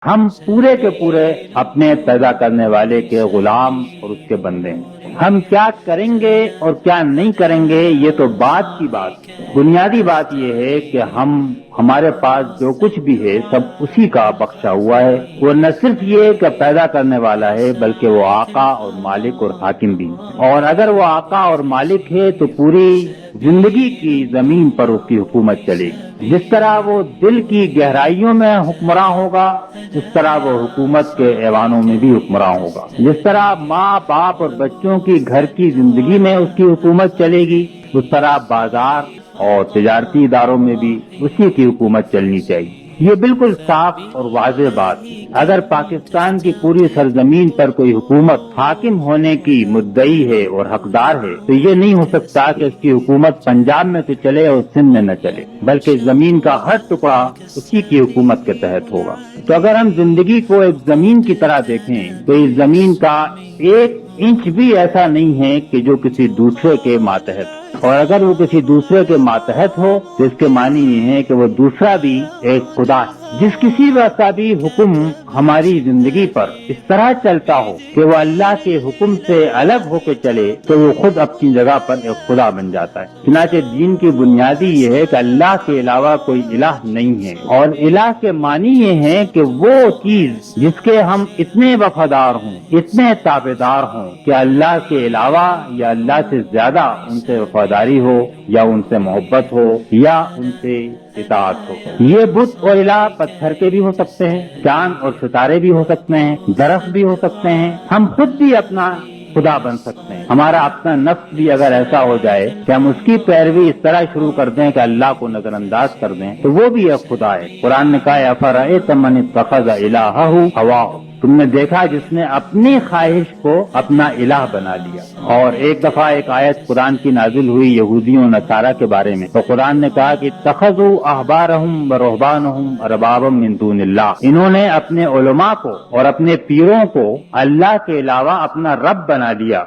ہم پورے کے پورے اپنے پیدا کرنے والے کے غلام اور اس کے بندے ہیں۔ ہم کیا کریں گے اور کیا نہیں کریں گے یہ تو بعد کی بات ہے۔ بنیادی بات یہ ہے کہ ہمارے پاس جو کچھ بھی ہے سب اسی کا بخشا ہوا ہے۔ وہ نہ صرف یہ کہ پیدا کرنے والا ہے بلکہ وہ آقا اور مالک اور حاکم بھی، اور اگر وہ آقا اور مالک ہے تو پوری زندگی کی زمین پر اس کی حکومت چلے گی۔ جس طرح وہ دل کی گہرائیوں میں حکمراں ہوگا اس طرح وہ حکومت کے ایوانوں میں بھی حکمراں ہوگا۔ جس طرح ماں باپ اور بچوں کی گھر کی زندگی میں اس کی حکومت چلے گی اس طرح بازار اور تجارتی اداروں میں بھی اسی کی حکومت چلنی چاہیے۔ یہ بالکل صاف اور واضح بات ہے۔ اگر پاکستان کی پوری سرزمین پر کوئی حکومت حاکم ہونے کی مدعی ہے اور حقدار ہے تو یہ نہیں ہو سکتا کہ اس کی حکومت پنجاب میں تو چلے اور سندھ میں نہ چلے، بلکہ زمین کا ہر ٹکڑا اسی کی حکومت کے تحت ہوگا۔ تو اگر ہم زندگی کو ایک زمین کی طرح دیکھیں تو اس زمین کا ایک انچ بھی ایسا نہیں ہے کہ جو کسی دوسرے کے ماتحت ہو، اور اگر وہ کسی دوسرے کے ماتحت ہو تو اس کے معنی یہ ہے کہ وہ دوسرا بھی ایک خدا ہے۔ جس کسی کا بھی حکم ہماری زندگی پر اس طرح چلتا ہو کہ وہ اللہ کے حکم سے الگ ہو کے چلے تو وہ خود اپنی جگہ پر ایک خدا بن جاتا ہے۔ چنانچہ دین کی بنیادی یہ ہے کہ اللہ کے علاوہ کوئی الہ نہیں ہے، اور الہ کے معنی یہ ہے کہ وہ چیز جس کے ہم اتنے وفادار ہوں، اتنے تابعدار ہوں کہ اللہ کے علاوہ یا اللہ سے زیادہ ان سے وفاداری ہو یا ان سے محبت ہو یا ان سے اطاعت ہو۔ یہ بت اور الہ پتھر کے بھی ہو سکتے ہیں، چاند اور ستارے بھی ہو سکتے ہیں، درخت بھی ہو سکتے ہیں، ہم خود بھی اپنا خدا بن سکتے ہیں۔ ہمارا اپنا نفس بھی اگر ایسا ہو جائے کہ ہم اس کی پیروی اس طرح شروع کر دیں کہ اللہ کو نظر انداز کر دیں تو وہ بھی ایک خدا ہے۔ قرآن نے کہا افرأیت من اتخذ الہہ ہواہ، تم نے دیکھا جس نے اپنی خواہش کو اپنا الہ بنا لیا۔ اور ایک دفعہ ایک آیت قرآن کی نازل ہوئی یہودیوں اور نصارہ کے بارے میں، تو قرآن نے کہا کہ اتخذوا احبارہم ورہبانہم اربابا من دون اللہ، انہوں نے اپنے علماء کو اور اپنے پیروں کو اللہ کے علاوہ اپنا رب بنا لیا۔